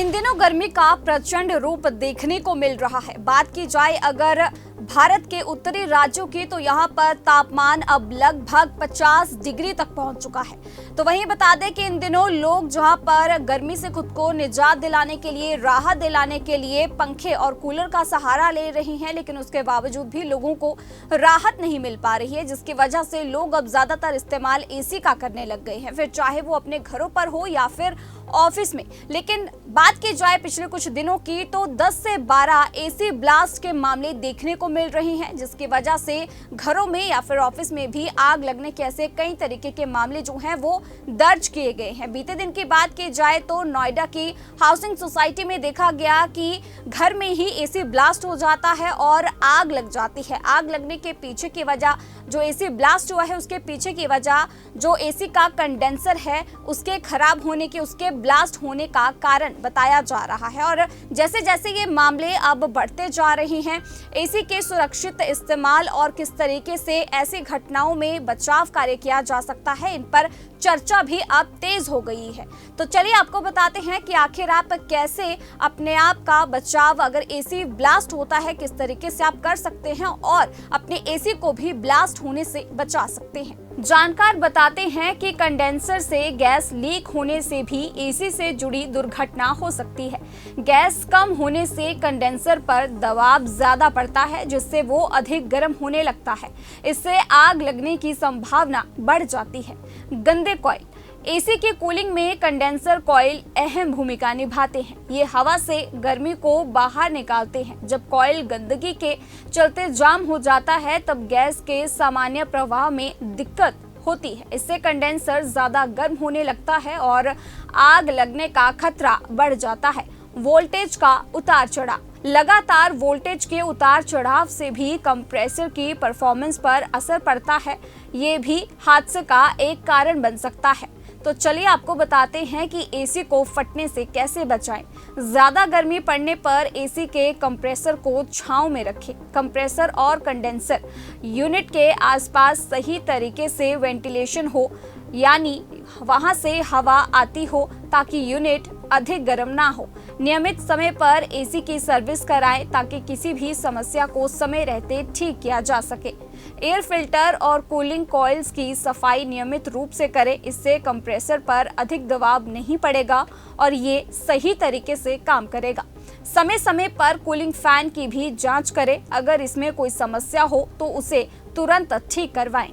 इन दिनों गर्मी का प्रचंड रूप देखने को मिल रहा है। बात की जाए अगर भारत के उत्तरी राज्यों की, तो यहाँ पर तापमान अब लगभग 50 डिग्री तक पहुंच चुका है। तो वहीं बता दें कि इन दिनों लोग जहां पर गर्मी से खुद को निजात दिलाने के लिए, राहत दिलाने के लिए पंखे और कूलर का सहारा ले रहे हैं, लेकिन उसके बावजूद भी लोगों को राहत नहीं मिल पा रही है, जिसकी वजह से लोग अब ज्यादातर इस्तेमाल एसी का करने लग गए हैं, फिर चाहे वो अपने घरों पर हो या फिर ऑफिस में। लेकिन बात की जाए पिछले कुछ दिनों की, तो 10 से 12 एसी ब्लास्ट के मामले देखने को मिल रहे हैं, जिसकी वजह से घरों में या फिर ऑफिस में भी आग लगने के ऐसे कई तरीके के मामले जो हैं वो दर्ज किए गए हैं। बीते दिन की बात की जाए तो नोएडा की हाउसिंग सोसाइटी में देखा गया कि घर में ही एसी ब्लास्ट हो जाता है और आग लग जाती है। आग लगने के पीछे की वजह, जो एसी ब्लास्ट हुआ है उसके पीछे की वजह जो एसी का कंडेंसर है उसके खराब होने के, उसके ब्लास्ट होने का कारण बताया जा रहा है। और जैसे जैसे ये मामले अब बढ़ते जा रहे हैं, एसी के सुरक्षित इस्तेमाल और किस तरीके से ऐसी घटनाओं में बचाव कार्य किया जा सकता है, इन पर चर्चा भी अब तेज हो गई है। तो चलिए आपको बताते हैं कि आखिर आप कैसे अपने आप का बचाव, अगर एसी ब्लास्ट होता है किस तरीके से आप कर सकते हैं और अपने एसी को भी ब्लास्ट होने से बचा सकते हैं। जानकार बताते हैं कि कंडेंसर से गैस लीक होने से भी एसी से जुड़ी दुर्घटना हो सकती है। गैस कम होने से कंडेंसर पर दबाव ज्यादा पड़ता है, जिससे वो अधिक गर्म होने लगता है। इससे आग लगने की संभावना बढ़ जाती है। गंदे कॉइल, एसी की कूलिंग में कंडेंसर कॉइल अहम भूमिका निभाते हैं। ये हवा से गर्मी को बाहर निकालते हैं। जब कॉइल गंदगी के चलते जाम हो जाता है, तब गैस के सामान्य प्रवाह में दिक्कत होती है। इससे कंडेंसर ज्यादा गर्म होने लगता है और आग लगने का खतरा बढ़ जाता है। वोल्टेज का उतार चढ़ाव, लगातार वोल्टेज के उतार चढ़ाव से भी कंप्रेसर की परफॉर्मेंस पर असर पड़ता है। ये भी हादसे का एक कारण बन सकता है। तो चलिए आपको बताते हैं कि एसी को फटने से कैसे बचाएं। ज्यादा गर्मी पड़ने पर एसी के कंप्रेसर को छांव में रखें। कंप्रेसर और कंडेंसर यूनिट के आसपास सही तरीके से वेंटिलेशन हो, यानी वहां से हवा आती हो ताकि यूनिट अधिक गर्म ना हो। नियमित समय पर एसी की सर्विस कराएं ताकि किसी भी समस्या को समय रहते ठीक किया जा सके। एयर फिल्टर और कूलिंग कॉइल्स की सफाई नियमित रूप से करें। इससे कंप्रेसर पर अधिक दबाव नहीं पड़ेगा और ये सही तरीके से काम करेगा। समय समय पर कूलिंग फैन की भी जांच करें। अगर इसमें कोई समस्या हो तो उसे तुरंत ठीक करवाएं।